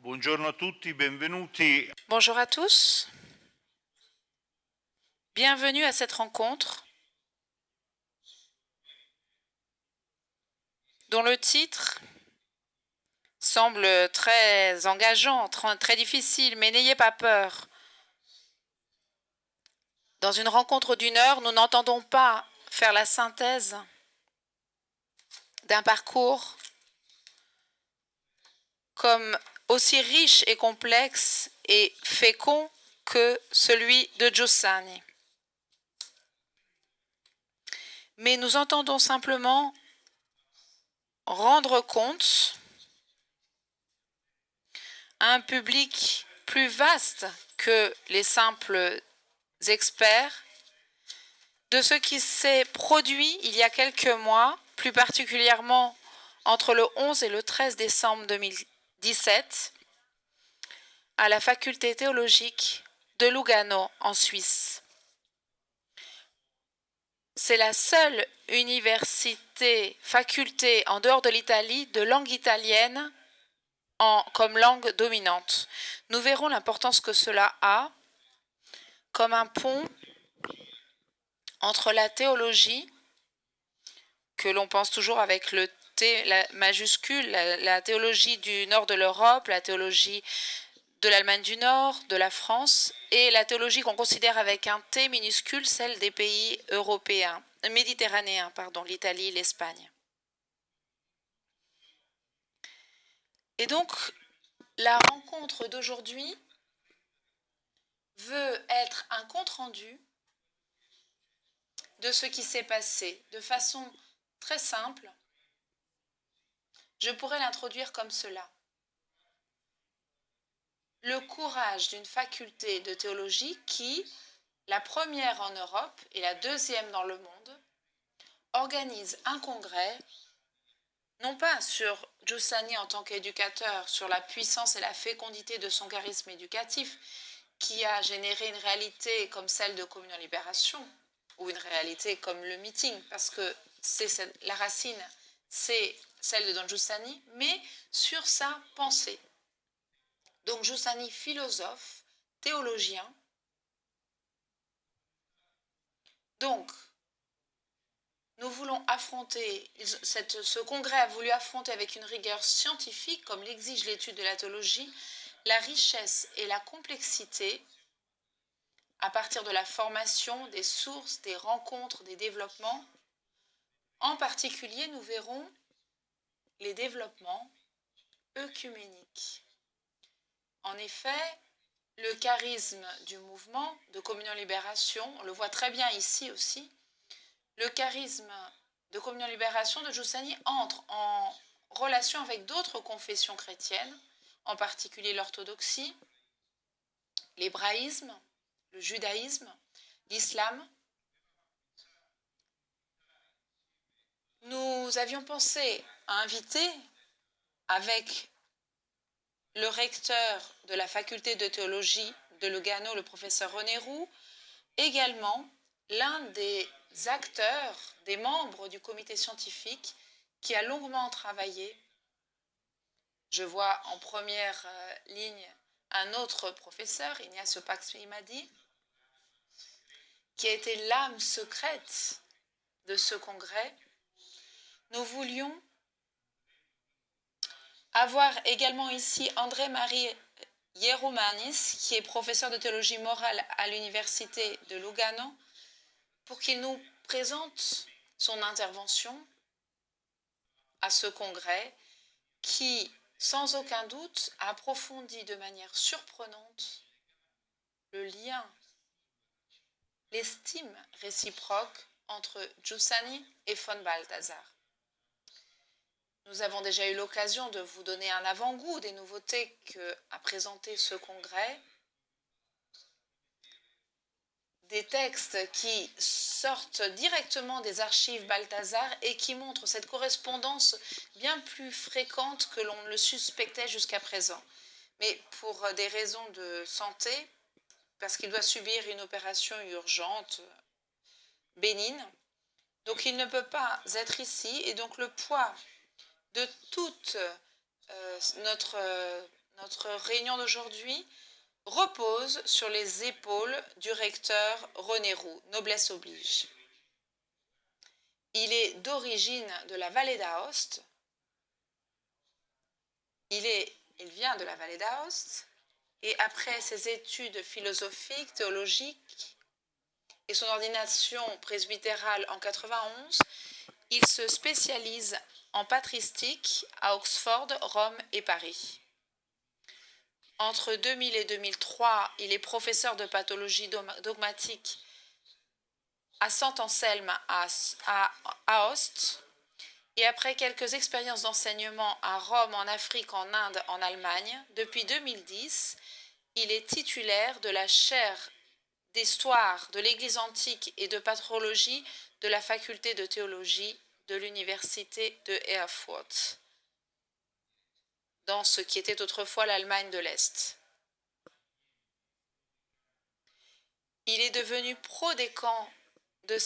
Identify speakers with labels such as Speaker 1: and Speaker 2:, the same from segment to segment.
Speaker 1: Buongiorno a tutti, benvenuti.
Speaker 2: Bonjour à tous. Bienvenue à cette rencontre dont le titre semble très engageant, très difficile, mais n'ayez pas peur. Dans une rencontre d'une heure, nous n'entendons pas faire la synthèse d'un parcours comme aussi riche et complexe et fécond que celui de Giussani. Mais nous entendons simplement rendre compte à un public plus vaste que les simples experts de ce qui s'est produit il y a quelques mois, plus particulièrement entre le 11 et le 13 décembre 2017, à la faculté théologique de Lugano en Suisse. C'est la seule faculté en dehors de l'Italie de langue italienne comme langue dominante. Nous verrons l'importance que cela a comme un pont entre la théologie, que l'on pense toujours avec le T majuscule, la théologie du nord de l'Europe, la théologie de l'Allemagne du Nord, de la France, et la théologie qu'on considère avec un T minuscule, celle des pays européens, méditerranéens, l'Italie, l'Espagne. Et donc, la rencontre d'aujourd'hui veut être un compte-rendu de ce qui s'est passé de façon très simple. Je pourrais l'introduire comme cela. Le courage d'une faculté de théologie qui, la première en Europe et la deuxième dans le monde, organise un congrès, non pas sur Giussani en tant qu'éducateur, sur la puissance et la fécondité de son charisme éducatif, qui a généré une réalité comme celle de Communion Libération, ou une réalité comme le meeting, parce que la racine, c'est celle de Don Giussani, mais sur sa pensée. Donc Giussani, philosophe, théologien. Donc, nous voulons affronter, ce congrès a voulu affronter avec une rigueur scientifique, comme l'exige l'étude de la théologie, la richesse et la complexité à partir de la formation, des sources, des rencontres, des développements. En particulier, nous verrons les développements œcuméniques. En effet, le charisme du mouvement de Communion Libération, on le voit très bien ici aussi, le charisme de Communion Libération de Giussani entre en relation avec d'autres confessions chrétiennes, en particulier l'orthodoxie, l'hébraïsme, le judaïsme, l'islam. Nous avions pensé à inviter avec le recteur de la faculté de théologie de Lugano, le professeur René Roux, également l'un des acteurs, des membres du comité scientifique qui a longuement travaillé. Je vois en première ligne un autre professeur, Ignacio Pax-Imadi, qui a été l'âme secrète de ce congrès. Nous voulions avoir également ici André-Marie Hieroumanis, qui est professeur de théologie morale à l'université de Lugano, pour qu'il nous présente son intervention à ce congrès qui, sans aucun doute, a approfondi de manière surprenante le lien, l'estime réciproque entre Giussani et von Balthasar. Nous avons déjà eu l'occasion de vous donner un avant-goût des nouveautés qu'a présenté ce congrès, des textes qui sortent directement des archives Balthasar et qui montrent cette correspondance bien plus fréquente que l'on le suspectait jusqu'à présent. Mais pour des raisons de santé, parce qu'il doit subir une opération urgente, bénigne, donc il ne peut pas être ici, et donc le poids de toute notre réunion d'aujourd'hui repose sur les épaules du recteur René Roux, noblesse oblige. Il est d'origine de la vallée d'Aoste. Il vient de la vallée d'Aoste et après ses études philosophiques, théologiques et son ordination presbytérale en 91, il se spécialise en patristique à Oxford, Rome et Paris. Entre 2000 et 2003, il est professeur de pathologie dogmatique à Saint-Anselme à Aoste. Et après quelques expériences d'enseignement à Rome, en Afrique, en Inde, en Allemagne, depuis 2010, il est titulaire de la chaire d'histoire de l'Église antique et de patrologie de la faculté de théologie de l'université de Erfurt, dans ce qui était autrefois l'Allemagne de l'Est. Il est devenu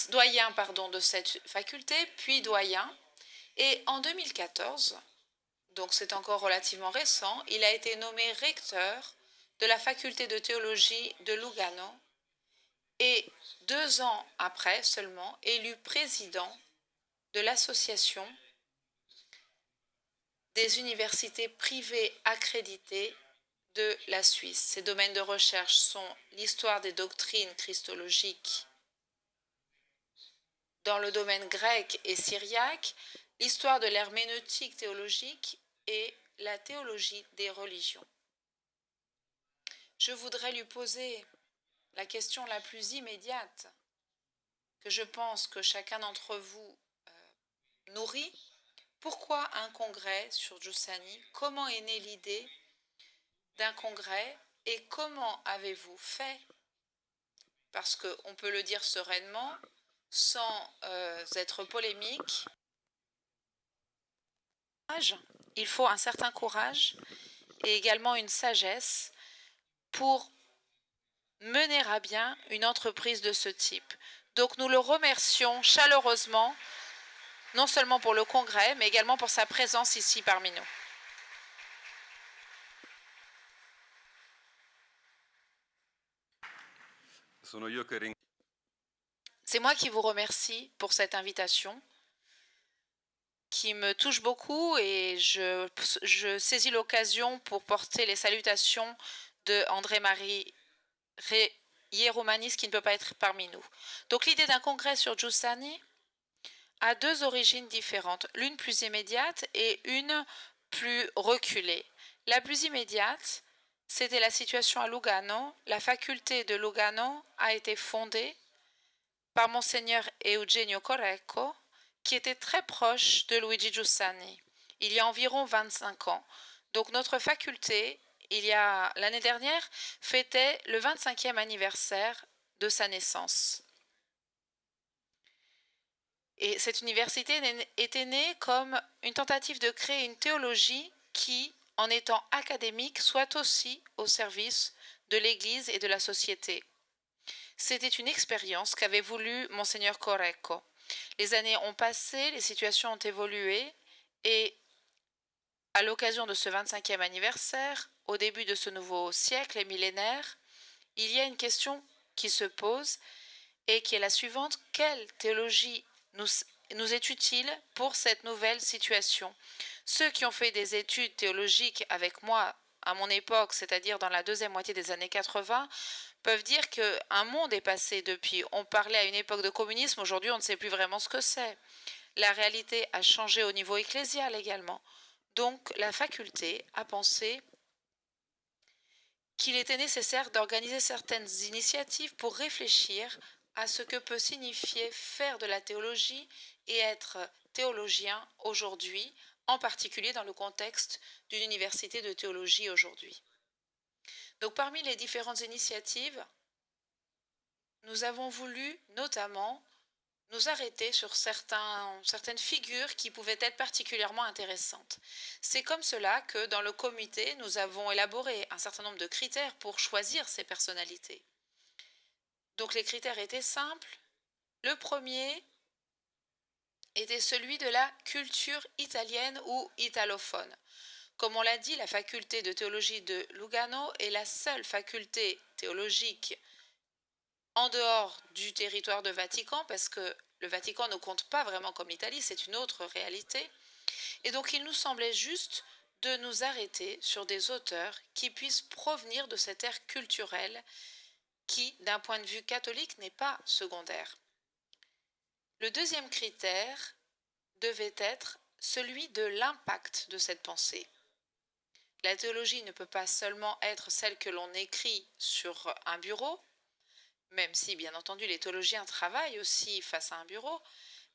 Speaker 2: doyen de cette faculté, puis doyen, et en 2014, donc c'est encore relativement récent, il a été nommé recteur de la faculté de théologie de Lugano et 2 ans après seulement élu président de l'association des universités privées accréditées de la Suisse. Ses domaines de recherche sont l'histoire des doctrines christologiques dans le domaine grec et syriaque, l'histoire de l'herméneutique théologique et la théologie des religions. Je voudrais lui poser la question la plus immédiate que je pense que chacun d'entre vous nourrit. Pourquoi un congrès sur Giussani? Comment est née l'idée d'un congrès et comment avez-vous fait? Parce qu'on peut le dire sereinement, sans être polémique. Il faut un certain courage et également une sagesse pour mener à bien une entreprise de ce type. Donc nous le remercions chaleureusement, non seulement pour le congrès, mais également pour sa présence ici parmi nous. C'est moi qui vous remercie pour cette invitation qui me touche beaucoup et je saisis l'occasion pour porter les salutations de André-Marie Hieroumanis qui ne peut pas être parmi nous. Donc l'idée d'un congrès sur Giussani a 2 origines différentes, l'une plus immédiate et une plus reculée. La plus immédiate, c'était la situation à Lugano. La faculté de Lugano a été fondée par Monseigneur Eugenio Correcco, qui était très proche de Luigi Giussani, il y a environ 25 ans. Donc notre faculté, l'année dernière, fêtait le 25e anniversaire de sa naissance. Et cette université était née comme une tentative de créer une théologie qui, en étant académique, soit aussi au service de l'Église et de la société. C'était une expérience qu'avait voulu Monseigneur Correcco. Les années ont passé, les situations ont évolué et à l'occasion de ce 25e anniversaire, au début de ce nouveau siècle et millénaire, il y a une question qui se pose et qui est la suivante. Quelle théologie nous est utile pour cette nouvelle situation? Ceux qui ont fait des études théologiques avec moi à mon époque, c'est-à-dire dans la deuxième moitié des années 80, peuvent dire qu'un monde est passé depuis. On parlait à une époque de communisme, aujourd'hui on ne sait plus vraiment ce que c'est. La réalité a changé au niveau ecclésial également. Donc la faculté a pensé qu'il était nécessaire d'organiser certaines initiatives pour réfléchir à ce que peut signifier faire de la théologie et être théologien aujourd'hui, en particulier dans le contexte d'une université de théologie aujourd'hui. Donc parmi les différentes initiatives, nous avons voulu notamment nous arrêter sur certaines figures qui pouvaient être particulièrement intéressantes. C'est comme cela que dans le comité, nous avons élaboré un certain nombre de critères pour choisir ces personnalités. Donc les critères étaient simples. Le premier était celui de la culture italienne ou italophone. Comme on l'a dit, la faculté de théologie de Lugano est la seule faculté théologique en dehors du territoire de Vatican, parce que le Vatican ne compte pas vraiment comme l'Italie, c'est une autre réalité. Et donc il nous semblait juste de nous arrêter sur des auteurs qui puissent provenir de cette ère culturelle qui, d'un point de vue catholique, n'est pas secondaire. Le deuxième critère devait être celui de l'impact de cette pensée. La théologie ne peut pas seulement être celle que l'on écrit sur un bureau, même si, bien entendu, les théologiens travaillent aussi face à un bureau,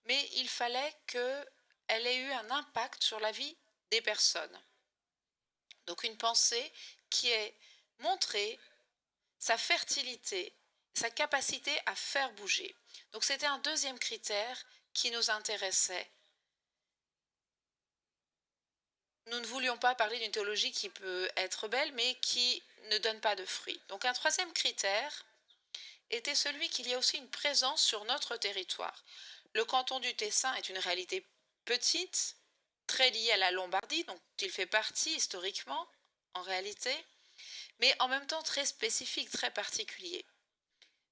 Speaker 2: mais il fallait qu'elle ait eu un impact sur la vie des personnes. Donc une pensée qui ait montré sa fertilité, sa capacité à faire bouger. Donc c'était un deuxième critère qui nous intéressait. Nous ne voulions pas parler d'une théologie qui peut être belle, mais qui ne donne pas de fruits. Donc un troisième critère était celui qu'il y a aussi une présence sur notre territoire. Le canton du Tessin est une réalité petite, très liée à la Lombardie, donc il fait partie historiquement, en réalité, mais en même temps très spécifique, très particulier.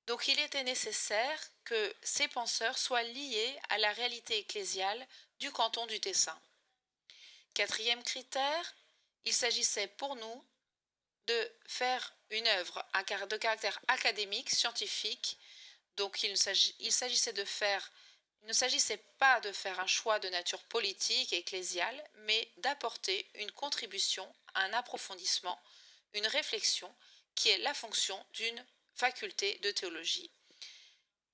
Speaker 2: Donc il était nécessaire que ces penseurs soient liés à la réalité ecclésiale du canton du Tessin. Quatrième critère, il s'agissait pour nous de faire une œuvre de caractère académique, scientifique. Donc il ne s'agissait pas de faire un choix de nature politique et ecclésiale, mais d'apporter une contribution, un approfondissement, une réflexion qui est la fonction d'une faculté de théologie.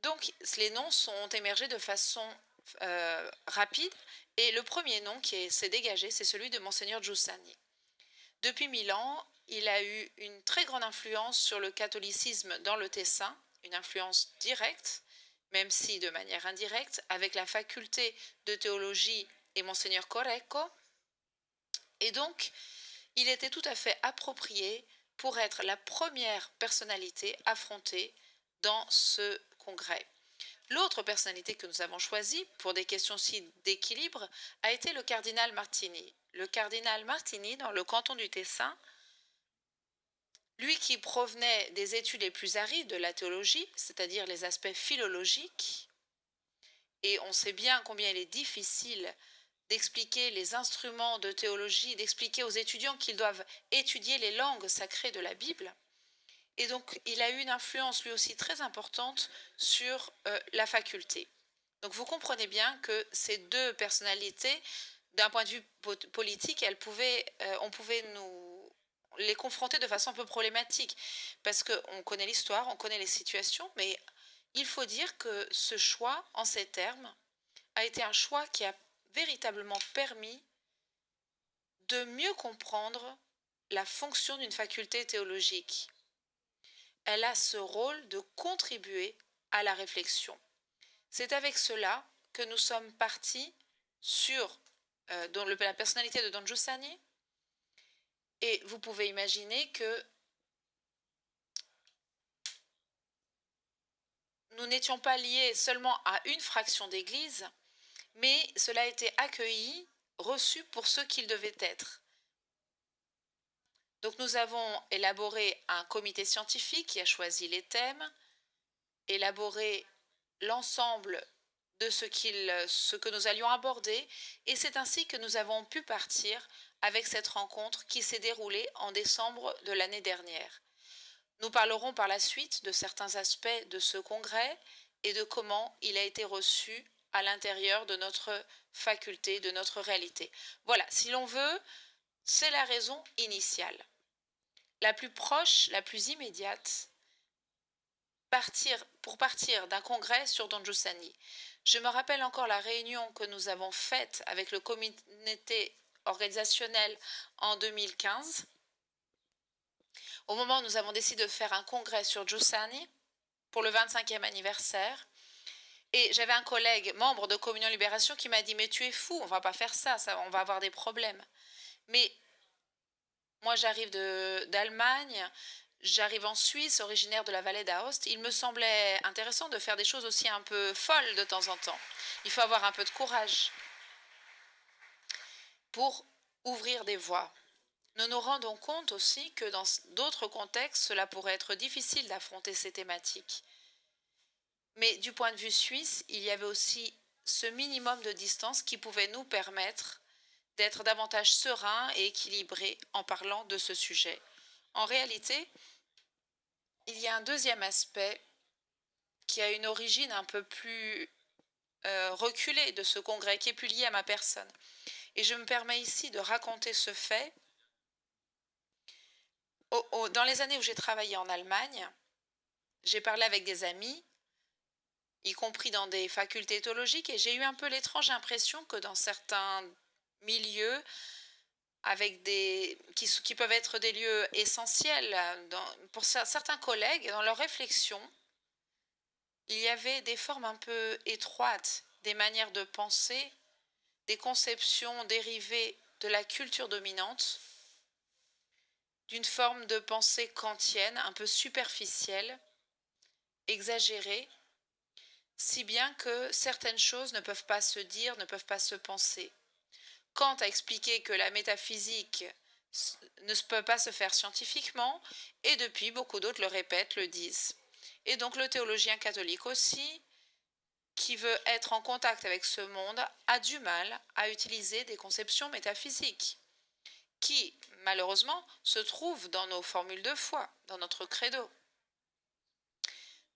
Speaker 2: Donc les noms sont émergés de façon rapide, et le premier nom qui s'est dégagé, c'est celui de Monseigneur Giussani. Depuis 1000 ans, il a eu une très grande influence sur le catholicisme dans le Tessin, une influence directe, même si de manière indirecte, avec la faculté de théologie et Monseigneur Correcco. Et donc, il était tout à fait approprié pour être la première personnalité affrontée dans ce congrès. L'autre personnalité que nous avons choisie, pour des questions aussi d'équilibre, a été le cardinal Martini. Le cardinal Martini, dans le canton du Tessin, lui qui provenait des études les plus arides de la théologie, c'est-à-dire les aspects philologiques, et on sait bien combien il est difficile d'expliquer les instruments de théologie, d'expliquer aux étudiants qu'ils doivent étudier les langues sacrées de la Bible. Et donc, il a eu une influence lui aussi très importante sur la faculté. Donc, vous comprenez bien que ces deux personnalités, d'un point de vue politique, on pouvait nous les confronter de façon un peu problématique, parce qu'on connaît l'histoire, on connaît les situations, mais il faut dire que ce choix, en ces termes, a été un choix qui a véritablement permis de mieux comprendre la fonction d'une faculté théologique. Elle a ce rôle de contribuer à la réflexion. C'est avec cela que nous sommes partis sur la personnalité de Don Giussani, et vous pouvez imaginer que nous n'étions pas liés seulement à une fraction d'Église, mais cela a été accueilli, reçu pour ce qu'il devait être. Donc nous avons élaboré un comité scientifique qui a choisi les thèmes, élaboré l'ensemble de ce que nous allions aborder, et c'est ainsi que nous avons pu partir avec cette rencontre qui s'est déroulée en décembre de l'année dernière. Nous parlerons par la suite de certains aspects de ce congrès et de comment il a été reçu à l'intérieur de notre faculté, de notre réalité. Voilà, si l'on veut, c'est la raison initiale. La plus proche, la plus immédiate, pour partir d'un congrès sur Don Giussani. Je me rappelle encore la réunion que nous avons faite avec le comité organisationnel en 2015. Au moment où nous avons décidé de faire un congrès sur Giussani pour le 25e anniversaire, et j'avais un collègue, membre de Communion Libération, qui m'a dit « Mais tu es fou, on ne va pas faire ça, on va avoir des problèmes. » Mais moi, j'arrive d'Allemagne, j'arrive en Suisse, originaire de la vallée d'Aoste. Il me semblait intéressant de faire des choses aussi un peu folles de temps en temps. Il faut avoir un peu de courage pour ouvrir des voies. nous nous rendons compte aussi que dans d'autres contextes, cela pourrait être difficile d'affronter ces thématiques. Mais du point de vue suisse, il y avait aussi ce minimum de distance qui pouvait nous permettre d'être davantage sereins et équilibrés en parlant de ce sujet. En réalité, il y a un deuxième aspect qui a une origine un peu plus reculée de ce congrès, qui est plus lié à ma personne. Et je me permets ici de raconter ce fait. Dans les années où j'ai travaillé en Allemagne, j'ai parlé avec des amis, y compris dans des facultés théologiques, et j'ai eu un peu l'étrange impression que dans certains milieux, avec qui peuvent être des lieux essentiels pour certains collègues, dans leurs réflexions, il y avait des formes un peu étroites, des manières de penser, des conceptions dérivées de la culture dominante, d'une forme de pensée kantienne, un peu superficielle, exagérée, si bien que certaines choses ne peuvent pas se dire, ne peuvent pas se penser. Kant a expliqué que la métaphysique ne peut pas se faire scientifiquement, et depuis, beaucoup d'autres le répètent, le disent. Et donc le théologien catholique aussi, qui veut être en contact avec ce monde, a du mal à utiliser des conceptions métaphysiques, qui, malheureusement, se trouvent dans nos formules de foi, dans notre credo.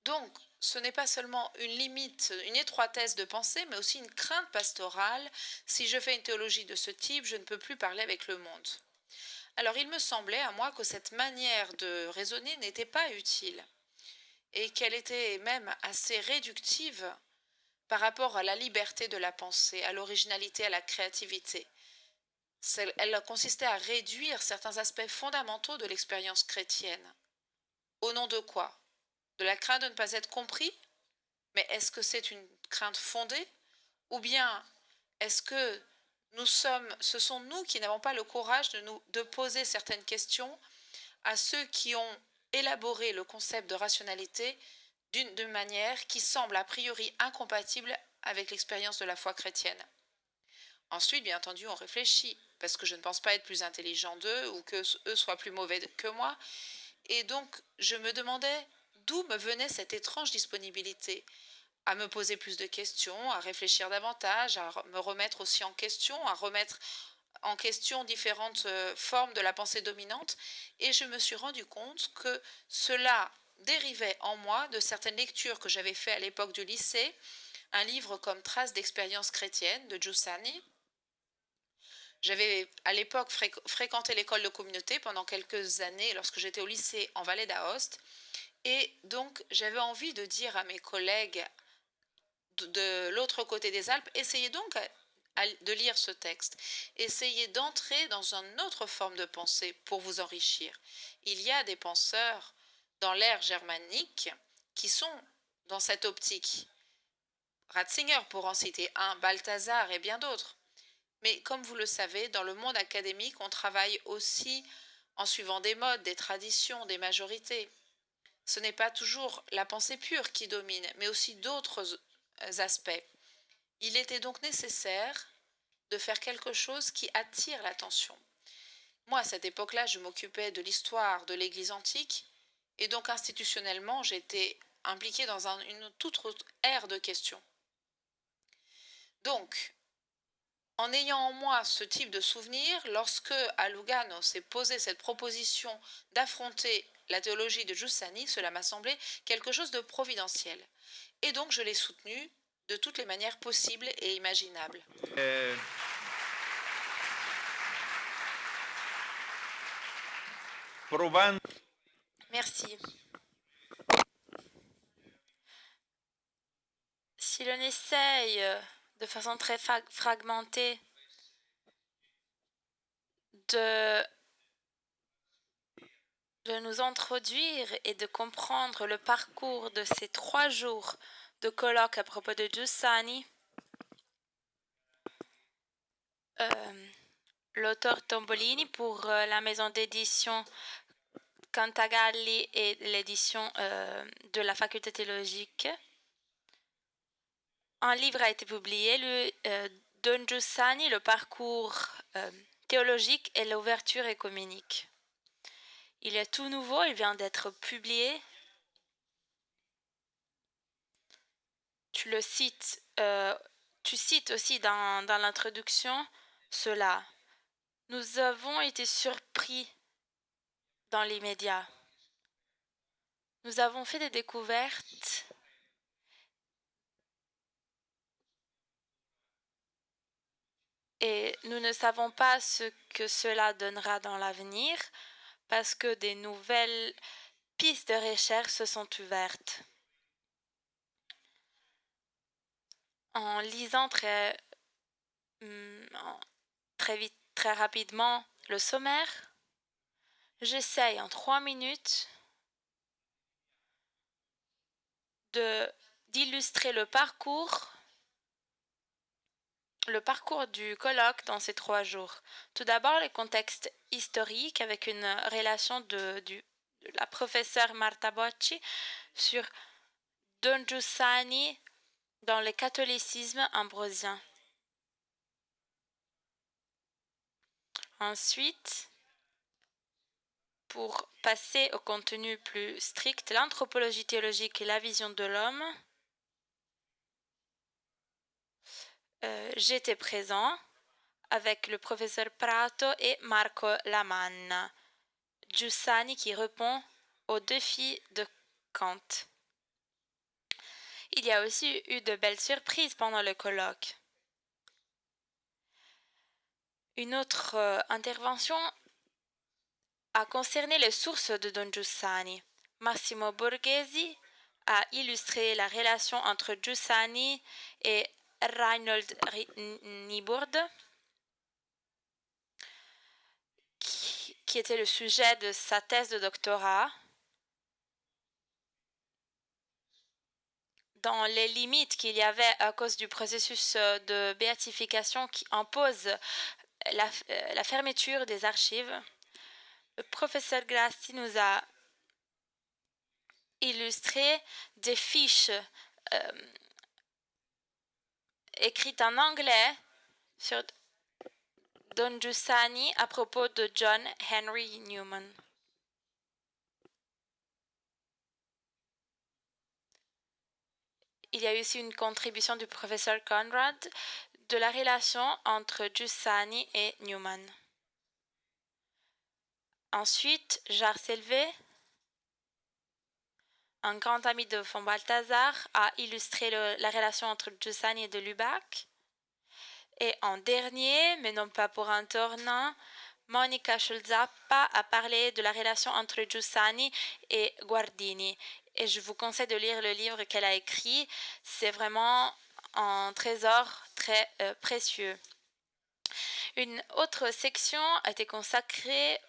Speaker 2: Donc, ce n'est pas seulement une limite, une étroitesse de pensée, mais aussi une crainte pastorale. Si je fais une théologie de ce type, je ne peux plus parler avec le monde. Alors, il me semblait à moi que cette manière de raisonner n'était pas utile et qu'elle était même assez réductive par rapport à la liberté de la pensée, à l'originalité, à la créativité. Elle consistait à réduire certains aspects fondamentaux de l'expérience chrétienne. Au nom de quoi? De la crainte de ne pas être compris? Mais est-ce que c'est une crainte fondée? Ou bien est-ce que ce sont nous qui n'avons pas le courage de poser certaines questions à ceux qui ont élaboré le concept de rationalité d'une manière qui semble a priori incompatible avec l'expérience de la foi chrétienne? Ensuite, bien entendu, on réfléchit, parce que je ne pense pas être plus intelligent d'eux ou que eux soient plus mauvais que moi. Et donc, je me demandais d'où me venait cette étrange disponibilité à me poser plus de questions, à réfléchir davantage, à me remettre aussi en question, à remettre en question différentes formes de la pensée dominante. Et je me suis rendu compte que cela dérivait en moi de certaines lectures que j'avais faites à l'époque du lycée, un livre comme Traces d'expérience chrétienne de Giussani. J'avais à l'époque fréquenté l'école de communauté pendant quelques années lorsque j'étais au lycée en Vallée d'Aoste. Et donc j'avais envie de dire à mes collègues de l'autre côté des Alpes, essayez donc de lire ce texte. Essayez d'entrer dans une autre forme de pensée pour vous enrichir. Il y a des penseurs dans l'ère germanique qui sont dans cette optique. Ratzinger, pour en citer un, Balthazar et bien d'autres. Mais comme vous le savez, dans le monde académique, on travaille aussi en suivant des modes, des traditions, des majorités. Ce n'est pas toujours la pensée pure qui domine, mais aussi d'autres aspects. Il était donc nécessaire de faire quelque chose qui attire l'attention. Moi, à cette époque-là, je m'occupais de l'histoire de l'Église antique, et donc institutionnellement, j'étais impliquée dans une toute autre ère de questions. Donc, en ayant en moi ce type de souvenir, lorsque à Lugano s'est posée cette proposition d'affronter la théologie de Giussani, cela m'a semblé quelque chose de providentiel. Et donc je l'ai soutenu de toutes les manières possibles et imaginables.
Speaker 3: Merci. Si l'on essaye de façon très fragmentée de nous introduire et de comprendre le parcours de ces 3 jours de colloque à propos de Giussani, l'auteur Tombolini pour la maison d'édition Cantagalli et l'édition de la faculté théologique. Un livre a été publié, Don Giussani, le parcours théologique et l'ouverture écuménique. Il est tout nouveau, il vient d'être publié. Tu cites aussi dans l'introduction cela. Nous avons été surpris dans les médias. Nous avons fait des découvertes et nous ne savons pas ce que cela donnera dans l'avenir parce que des nouvelles pistes de recherche se sont ouvertes. En lisant très vite, très rapidement le sommaire, j'essaye en 3 minutes d'illustrer le parcours du colloque dans ces 3 jours. Tout d'abord, le contexte historique avec une relation de la professeure Marta Bocci sur Don Giussani dans le catholicisme ambrosien. Ensuite, pour passer au contenu plus strict, l'anthropologie théologique et la vision de l'homme, j'étais présent avec le professeur Prato et Marco Lamanna. Giussani qui répond au défi de Kant. Il y a aussi eu de belles surprises pendant le colloque. Une autre intervention a concerné les sources de Don Giussani. Massimo Borghesi a illustré la relation entre Giussani et Reinhold Niebuhr, qui était le sujet de sa thèse de doctorat. Dans les limites qu'il y avait à cause du processus de béatification qui impose la fermeture des archives, le professeur Grassi nous a illustré des fiches écrites en anglais sur Don Giussani à propos de John Henry Newman. Il y a eu aussi une contribution du professeur Conrad de la relation entre Giussani et Newman. Ensuite, Jacques Selvé, un grand ami de von Balthasar, a illustré la relation entre Giussani et de Lubac. Et en dernier, mais non pas pour un tournant, Monica Schulzappa a parlé de la relation entre Giussani et Guardini. Et je vous conseille de lire le livre qu'elle a écrit. C'est vraiment un trésor très précieux. Une autre section a été consacrée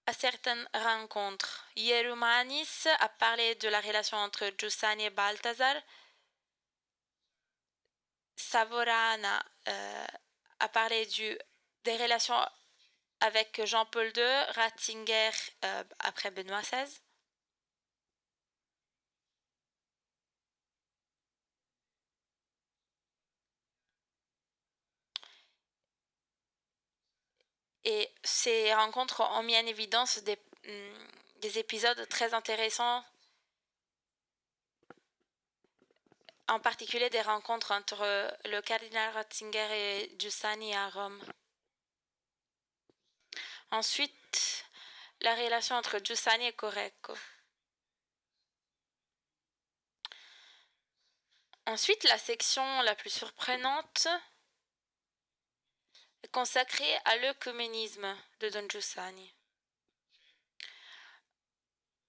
Speaker 3: à certaines rencontres. Hieroumanis a parlé de la relation entre Giussani et Balthasar. Savorana a parlé des relations avec Jean-Paul II, Ratzinger après Benoît XVI. Et ces rencontres ont mis en évidence des épisodes très intéressants, en particulier des rencontres entre le cardinal Ratzinger et Giussani à Rome. Ensuite, la relation entre Giussani et Correcco. Ensuite, la section la plus surprenante est consacrée à l'œcuménisme de Don Giussani,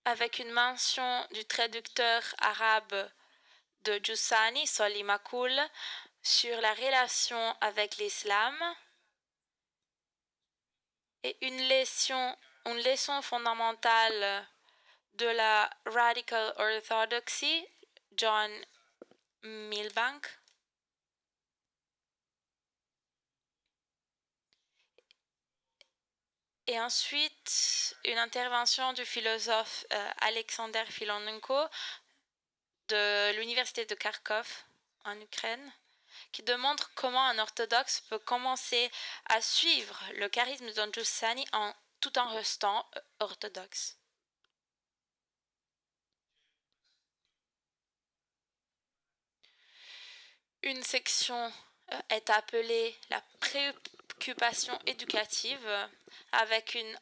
Speaker 3: avec une mention du traducteur arabe de Giussani, Solly Makul, sur la relation avec l'islam et une leçon fondamentale de la Radical Orthodoxy, John Milbank. Et ensuite, une intervention du philosophe Alexander Filonenko de l'université de Kharkov en Ukraine qui démontre comment un orthodoxe peut commencer à suivre le charisme de Don Giussani tout en restant orthodoxe. Une section est appelée la préoccupation éducative avec une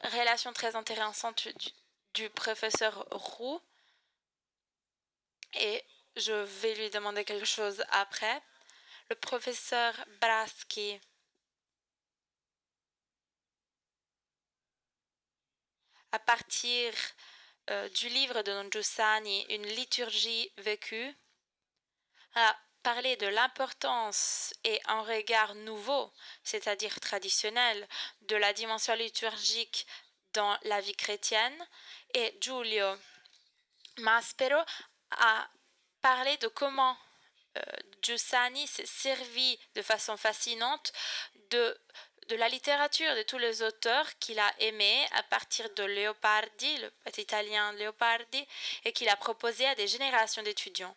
Speaker 3: relation très intéressante du professeur Roux. Et je vais lui demander quelque chose après. Le professeur Braschi à partir du livre de Don Giussani, Une liturgie vécue, a parlé de l'importance et un regard nouveau, c'est-à-dire traditionnel, de la dimension liturgique dans la vie chrétienne. Et Giulio Maspero a parlé de comment Giussani s'est servi de façon fascinante de la littérature de tous les auteurs qu'il a aimés à partir de Leopardi, le petit italien Leopardi, et qu'il a proposé à des générations d'étudiants.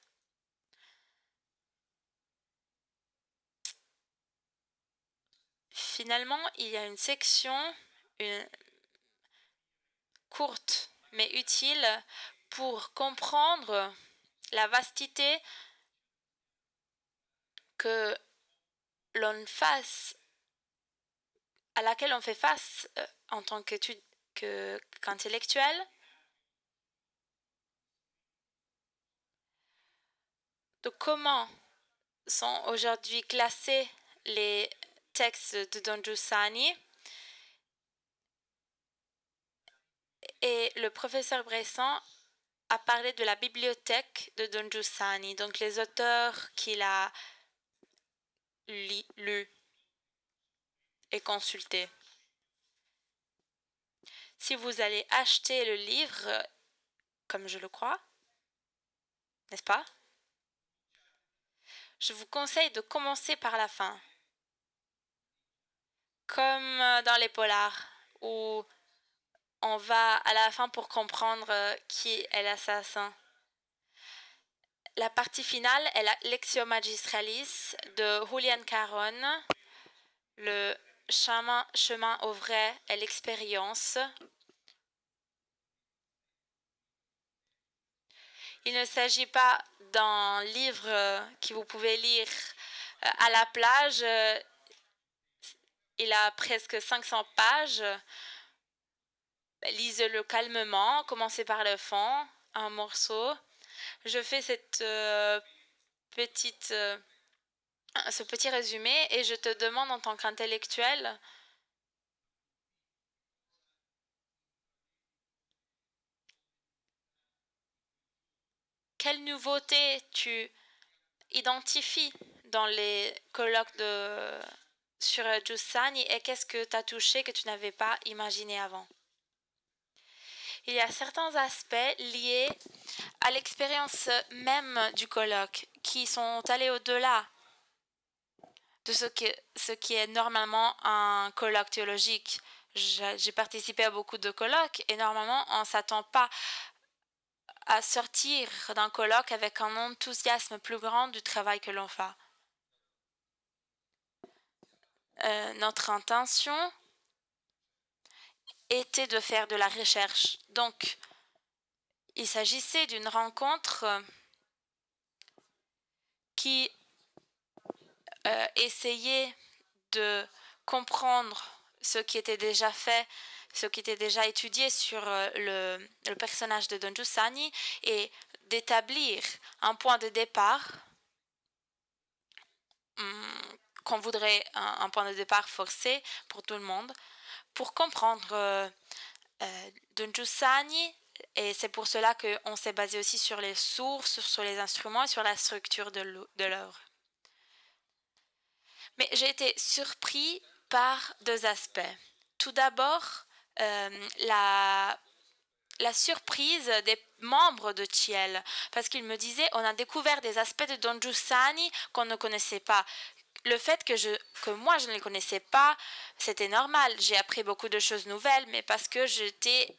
Speaker 3: Finalement, il y a une section courte mais utile pour comprendre la vastité que l'on fasse, à laquelle on fait face en tant qu'intellectuel, de comment sont aujourd'hui classés les textes de Don Giussani. Et le professeur Bresson a parlé de la bibliothèque de Don Giussani, donc les auteurs qu'il a lus et consultés. Si vous allez acheter le livre, comme je le crois, n'est-ce pas? Je vous conseille de commencer par la fin. Comme dans les polars, où on va à la fin pour comprendre qui est l'assassin. La partie finale est la Lectio Magistralis de Julian Caron, le chemin au vrai et l'expérience. Il ne s'agit pas d'un livre que vous pouvez lire à la plage. Il a presque 500 pages. Lisez-le calmement, commencez par le fond, un morceau. Je fais ce petit résumé et je te demande en tant qu'intellectuel quelle nouveauté tu identifies dans les colloques sur Giussani et qu'est-ce que tu as touché que tu n'avais pas imaginé avant. Il y a certains aspects liés à l'expérience même du colloque qui sont allés au-delà de ce qui est normalement un colloque théologique. J'ai participé à beaucoup de colloques et normalement on ne s'attend pas à sortir d'un colloque avec un enthousiasme plus grand du travail que l'on fait. Notre intention était de faire de la recherche. Donc, il s'agissait d'une rencontre qui essayait de comprendre ce qui était déjà fait, ce qui était déjà étudié sur le personnage de Don Giussani et d'établir un point de départ qu'on voudrait un point de départ forcé pour tout le monde pour comprendre Don Giussani. Et c'est pour cela qu'on s'est basé aussi sur les sources, sur les instruments et sur la structure de l'œuvre. Mais j'ai été surpris par deux aspects. Tout d'abord, la surprise des membres de Ciel, parce qu'ils me disaient on a découvert des aspects de Don Giussani qu'on ne connaissait pas. Le fait que moi je ne les connaissais pas, c'était normal. J'ai appris beaucoup de choses nouvelles, mais parce que j'étais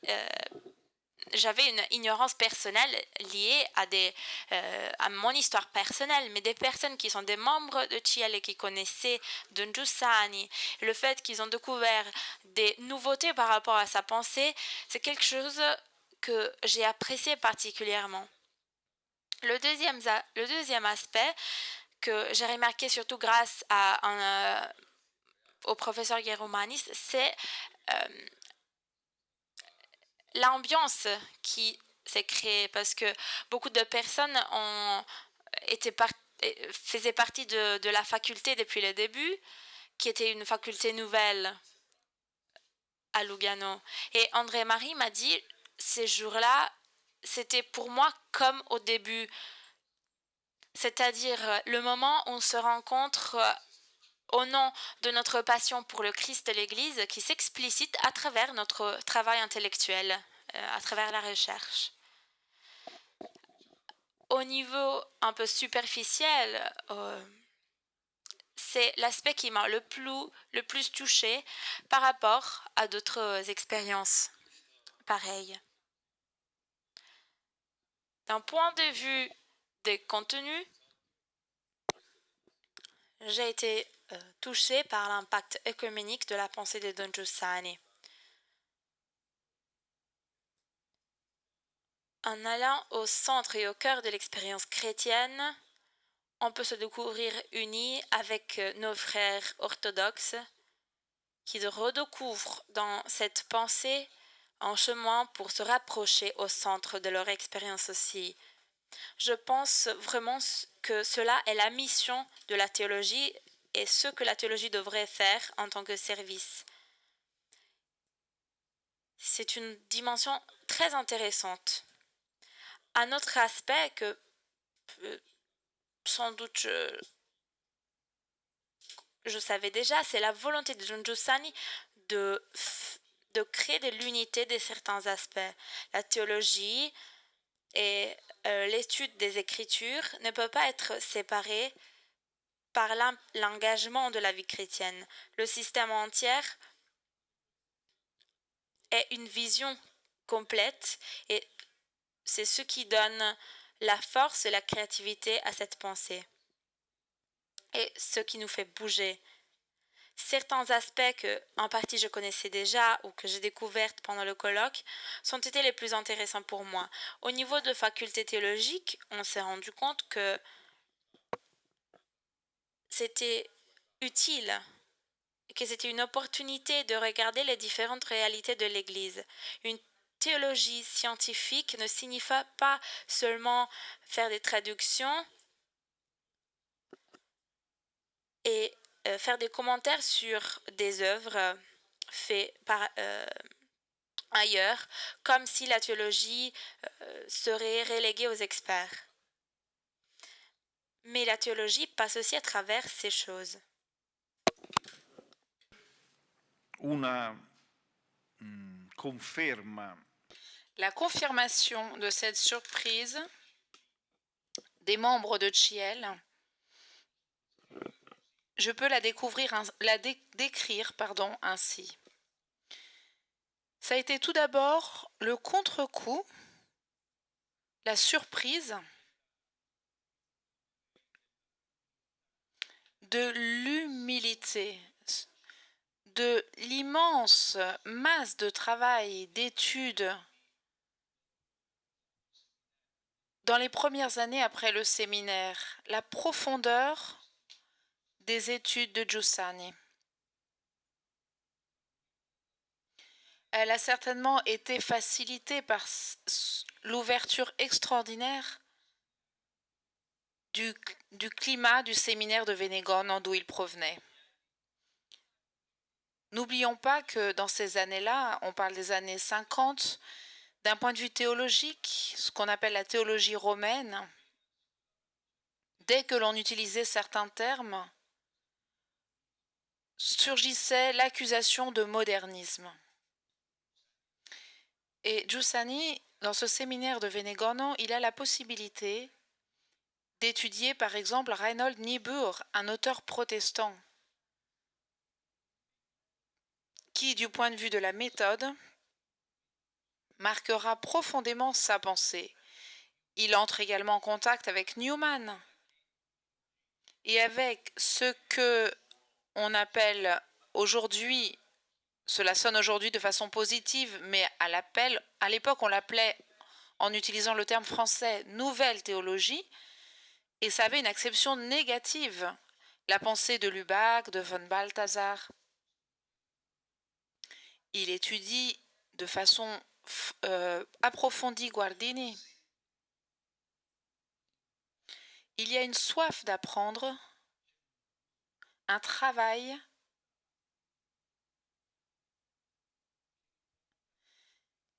Speaker 3: j'avais une ignorance personnelle liée à mon histoire personnelle, mais des personnes qui sont des membres de Ciel et qui connaissaient Don Giussani, le fait qu'ils ont découvert des nouveautés par rapport à sa pensée, c'est quelque chose que j'ai apprécié particulièrement. Le deuxième aspect que j'ai remarqué surtout grâce au professeur Geromanis, c'est l'ambiance qui s'est créée parce que beaucoup de personnes faisaient partie de la faculté depuis le début, qui était une faculté nouvelle à Lugano. Et André-Marie m'a dit, ces jours-là, c'était pour moi comme au début. C'est-à-dire le moment où on se rencontre au nom de notre passion pour le Christ et l'Église qui s'explicite à travers notre travail intellectuel, à travers la recherche. Au niveau un peu superficiel, c'est l'aspect qui m'a le plus touché par rapport à d'autres expériences pareilles. D'un point de vue des contenus, j'ai été touchée par l'impact œcuménique de la pensée de Don Giussani. En allant au centre et au cœur de l'expérience chrétienne, on peut se découvrir unis avec nos frères orthodoxes qui redécouvrent dans cette pensée un chemin pour se rapprocher au centre de leur expérience aussi. Je pense vraiment que cela est la mission de la théologie et ce que la théologie devrait faire en tant que service. C'est une dimension très intéressante. Un autre aspect que sans doute je savais déjà, c'est la volonté de Don Giussani de créer de l'unité de certains aspects. La théologie et l'étude des Écritures ne peut pas être séparée par l'engagement de la vie chrétienne. Le système entier est une vision complète et c'est ce qui donne la force et la créativité à cette pensée et ce qui nous fait bouger. Certains aspects que, en partie, je connaissais déjà ou que j'ai découverts pendant le colloque sont été les plus intéressants pour moi. Au niveau de faculté théologique, on s'est rendu compte que c'était utile, que c'était une opportunité de regarder les différentes réalités de l'Église. Une théologie scientifique ne signifie pas seulement faire des traductions et faire des commentaires sur des œuvres faites par ailleurs, comme si la théologie serait reléguée aux experts. Mais la théologie passe aussi à travers ces choses.
Speaker 1: Una conferma.
Speaker 2: La confirmation de cette surprise des membres de Ciel, je peux la décrire ainsi. Ça a été tout d'abord le contre-coup, la surprise de l'humilité, de l'immense masse de travail, d'études dans les premières années après le séminaire, la profondeur des études de Giussani. Elle a certainement été facilitée par l'ouverture extraordinaire du climat du séminaire de Venegono d'où il provenait. N'oublions pas que dans ces années-là, on parle des années 50, d'un point de vue théologique, ce qu'on appelle la théologie romaine, dès que l'on utilisait certains termes, surgissait l'accusation de modernisme. Et Giussani, dans ce séminaire de Venegono, il a la possibilité d'étudier par exemple Reinhold Niebuhr, un auteur protestant, qui, du point de vue de la méthode, marquera profondément sa pensée. Il entre également en contact avec Newman et avec ce que on appelle aujourd'hui, cela sonne aujourd'hui de façon positive, mais à l'époque on l'appelait, en utilisant le terme français, nouvelle théologie, et ça avait une acception négative. La pensée de Lubac, de von Balthasar. Il étudie de façon approfondie Guardini. Il y a une soif d'apprendre, un travail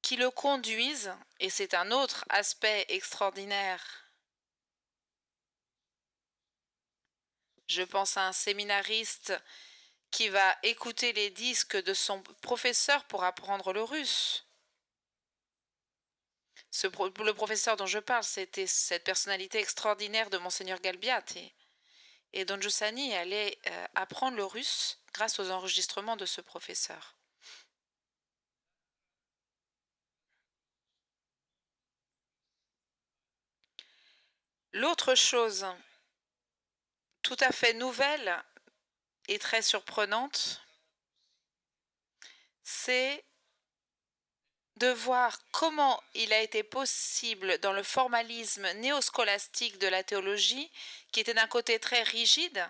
Speaker 2: qui le conduise, et c'est un autre aspect extraordinaire. Je pense à un séminariste qui va écouter les disques de son professeur pour apprendre le russe. Le professeur dont je parle, c'était cette personnalité extraordinaire de Monseigneur Galbiati. Et Don Giussani allait apprendre le russe grâce aux enregistrements de ce professeur. L'autre chose tout à fait nouvelle et très surprenante, c'est de voir comment il a été possible dans le formalisme néoscolastique de la théologie, qui était d'un côté très rigide,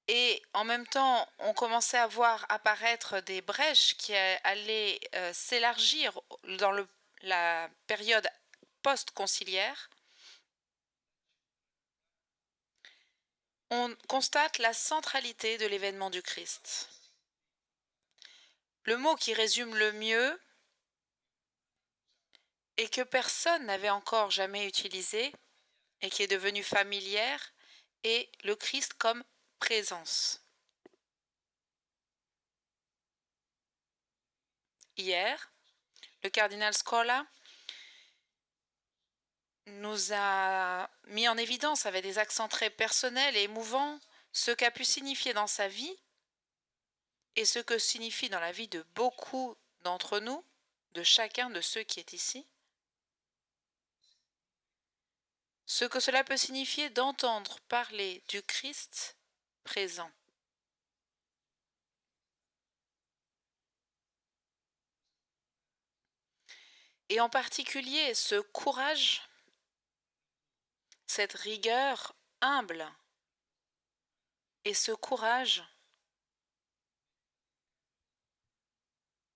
Speaker 2: et en même temps on commençait à voir apparaître des brèches qui allaient s'élargir dans la période post-conciliaire. On constate la centralité de l'événement du Christ. Le mot qui résume le mieux et que personne n'avait encore jamais utilisé et qui est devenu familière est le Christ comme présence. Hier, le cardinal Scola nous a mis en évidence avec des accents très personnels et émouvants ce qu'a pu signifier dans sa vie et ce que signifie dans la vie de beaucoup d'entre nous, de chacun de ceux qui est ici, ce que cela peut signifier d'entendre parler du Christ présent. Et en particulier ce courage, cette rigueur humble et ce courage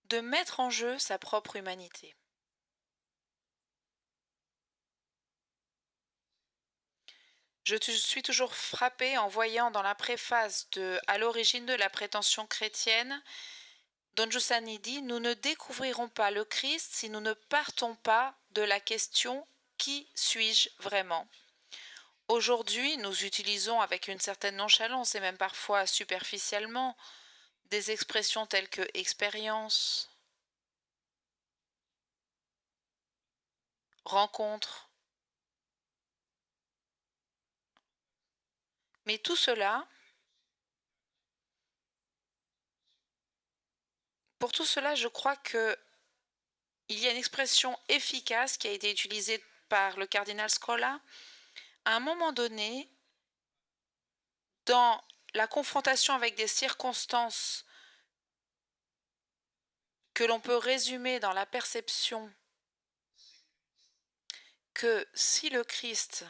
Speaker 2: de mettre en jeu sa propre humanité. Je suis toujours frappée en voyant dans la préface de « À l'origine de la prétention chrétienne », Don Giussani dit « Nous ne découvrirons pas le Christ si nous ne partons pas de la question « Qui suis-je vraiment ?» Aujourd'hui, nous utilisons avec une certaine nonchalance et même parfois superficiellement des expressions telles que « expérience »,« rencontre ». Mais tout cela, pour tout cela, je crois qu'il y a une expression efficace qui a été utilisée par le cardinal Scola. À un moment donné, dans la confrontation avec des circonstances que l'on peut résumer dans la perception que si le Christ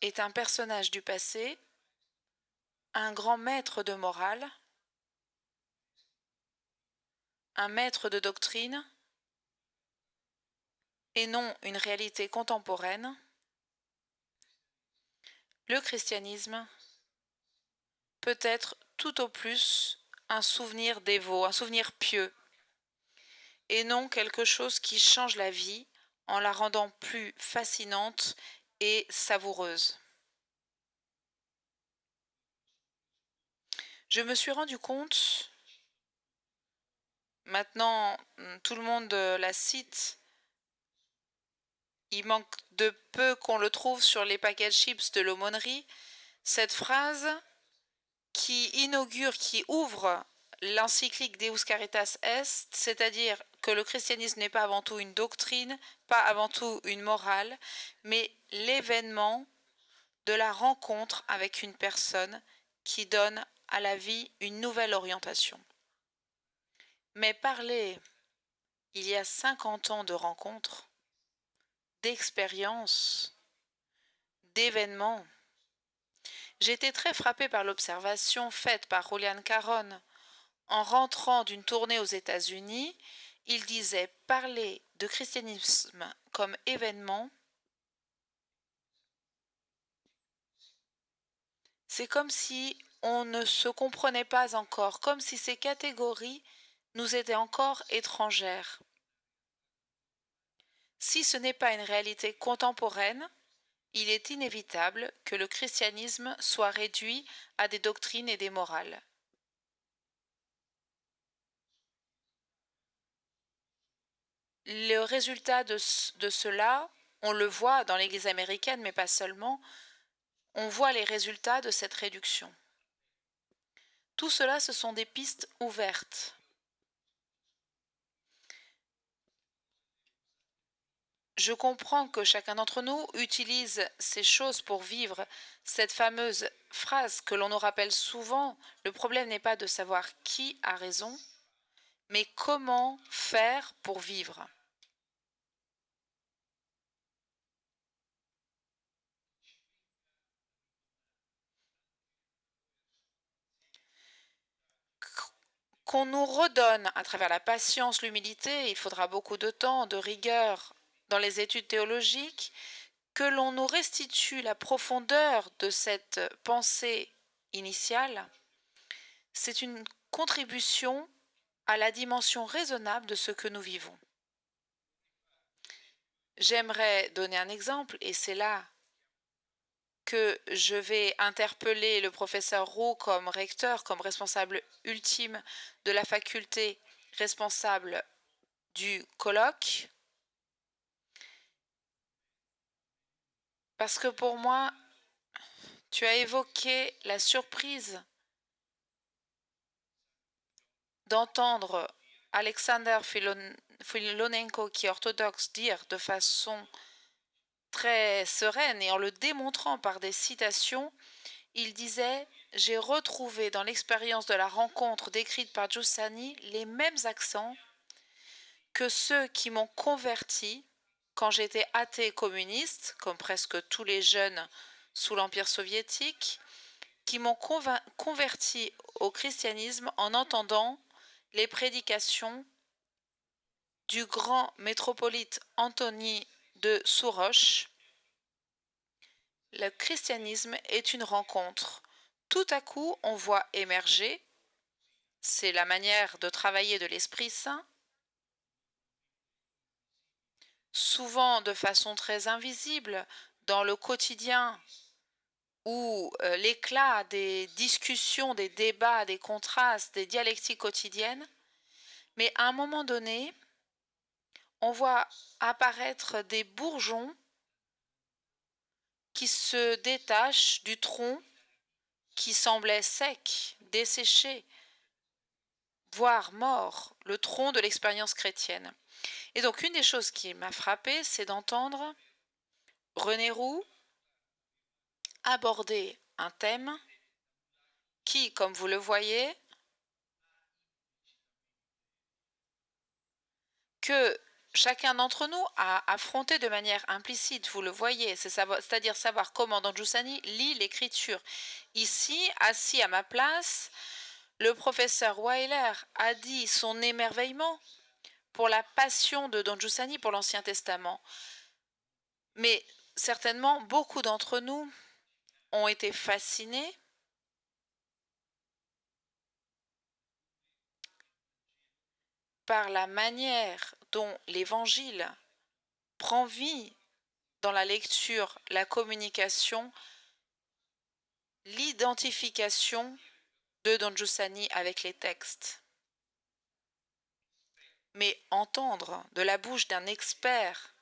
Speaker 2: est un personnage du passé, un grand maître de morale, un maître de doctrine, et non une réalité contemporaine, le christianisme peut être tout au plus un souvenir dévot, un souvenir pieux, et non quelque chose qui change la vie en la rendant plus fascinante et savoureuse. Je me suis rendu compte, maintenant tout le monde la cite, il manque de peu qu'on le trouve sur les paquets de chips de l'aumônerie, cette phrase qui inaugure, qui ouvre l'encyclique Deus Caritas Est, c'est-à-dire que le christianisme n'est pas avant tout une doctrine, pas avant tout une morale, mais l'événement de la rencontre avec une personne qui donne à la vie une nouvelle orientation. Mais parler, il y a 50 ans de rencontres, d'expériences, d'événements. J'ai été très frappée par l'observation faite par Julian Caron. En rentrant d'une tournée aux États-Unis, il disait parler de christianisme comme événement, c'est comme si on ne se comprenait pas encore, comme si ces catégories nous étaient encore étrangères. Si ce n'est pas une réalité contemporaine, il est inévitable que le christianisme soit réduit à des doctrines et des morales. Le résultat de cela, on le voit dans l'Église américaine, mais pas seulement, on voit les résultats de cette réduction. Tout cela, ce sont des pistes ouvertes. Je comprends que chacun d'entre nous utilise ces choses pour vivre. Cette fameuse phrase que l'on nous rappelle souvent, le problème n'est pas de savoir qui a raison, mais comment faire pour vivre. Qu'on nous redonne à travers la patience, l'humilité, il faudra beaucoup de temps, de rigueur dans les études théologiques, que l'on nous restitue la profondeur de cette pensée initiale, c'est une contribution à la dimension raisonnable de ce que nous vivons. J'aimerais donner un exemple, et c'est là que je vais interpeller le professeur Roux comme recteur, comme responsable ultime de la faculté, responsable du colloque. Parce que pour moi, tu as évoqué la surprise d'entendre Alexander Filonenko, qui est orthodoxe, dire de façon très sereine et en le démontrant par des citations, il disait « J'ai retrouvé dans l'expérience de la rencontre décrite par Giussani les mêmes accents que ceux qui m'ont converti quand j'étais athée et communiste, comme presque tous les jeunes sous l'Empire soviétique, qui m'ont converti au christianisme en entendant les prédications du grand métropolite Anthony de Souroche. Le christianisme est une rencontre. Tout à coup, on voit émerger, c'est la manière de travailler de l'Esprit Saint, souvent de façon très invisible, dans le quotidien, où l'éclat des discussions, des débats, des contrastes, des dialectiques quotidiennes, mais à un moment donné, on voit apparaître des bourgeons qui se détachent du tronc qui semblait sec, desséché, voire mort, le tronc de l'expérience chrétienne. Et donc une des choses qui m'a frappée, c'est d'entendre René Roux aborder un thème qui, comme vous le voyez, que chacun d'entre nous a affronté de manière implicite, vous le voyez, c'est-à-dire savoir comment Don Giussani lit l'écriture. Ici, assis à ma place, le professeur Weiler a dit son émerveillement pour la passion de Don Giussani pour l'Ancien Testament. Mais certainement, beaucoup d'entre nous ont été fascinés par la manière dont l'Évangile prend vie dans la lecture, la communication, l'identification de Don Giussani avec les textes. Mais entendre de la bouche d'un expert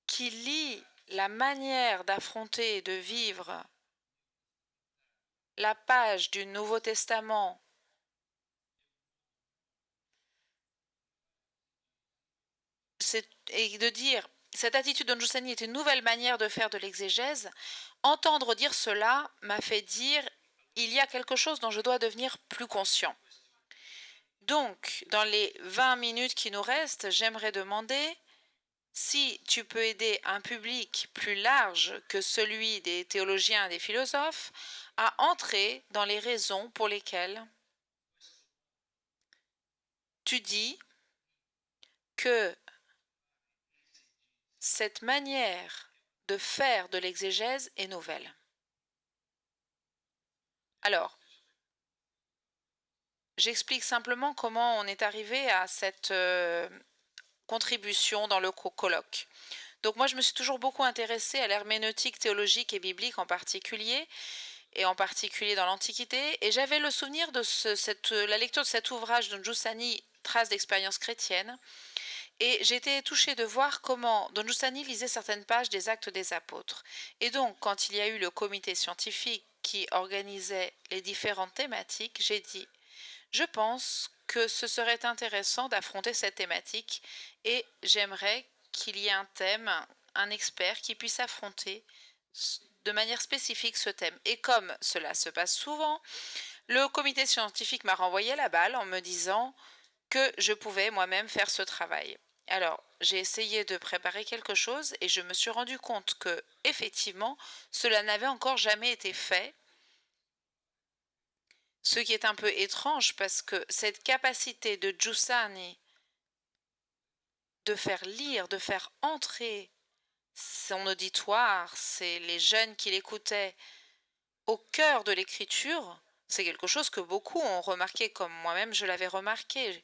Speaker 2: qui lit la manière d'affronter et de vivre la page du Nouveau Testament et de dire cette attitude de Giussani est une nouvelle manière de faire de l'exégèse, entendre dire cela m'a fait dire il y a quelque chose dont je dois devenir plus conscient. Donc, dans les 20 minutes qui nous restent, j'aimerais demander si tu peux aider un public plus large que celui des théologiens et des philosophes à entrer dans les raisons pour lesquelles tu dis que cette manière de faire de l'exégèse est nouvelle. Alors, j'explique simplement comment on est arrivé à cette contribution dans le colloque. Donc moi, je me suis toujours beaucoup intéressée à l'herméneutique théologique et biblique en particulier, et en particulier dans l'Antiquité, et j'avais le souvenir de la lecture de cet ouvrage de Giussani, Traces d'expérience chrétienne, et j'étais touchée de voir comment Don Giussani lisait certaines pages des Actes des Apôtres. Et donc, quand il y a eu le comité scientifique qui organisait les différentes thématiques, j'ai dit je pense que ce serait intéressant d'affronter cette thématique et j'aimerais qu'il y ait un thème, un expert qui puisse affronter de manière spécifique ce thème. Et comme cela se passe souvent, le comité scientifique m'a renvoyé la balle en me disant que je pouvais moi-même faire ce travail. Alors, j'ai essayé de préparer quelque chose et je me suis rendu compte que, effectivement, cela n'avait encore jamais été fait. Ce qui est un peu étrange parce que cette capacité de Giussani de faire lire, de faire entrer son auditoire, c'est les jeunes qui l'écoutaient, au cœur de l'écriture, c'est quelque chose que beaucoup ont remarqué, comme moi-même je l'avais remarqué.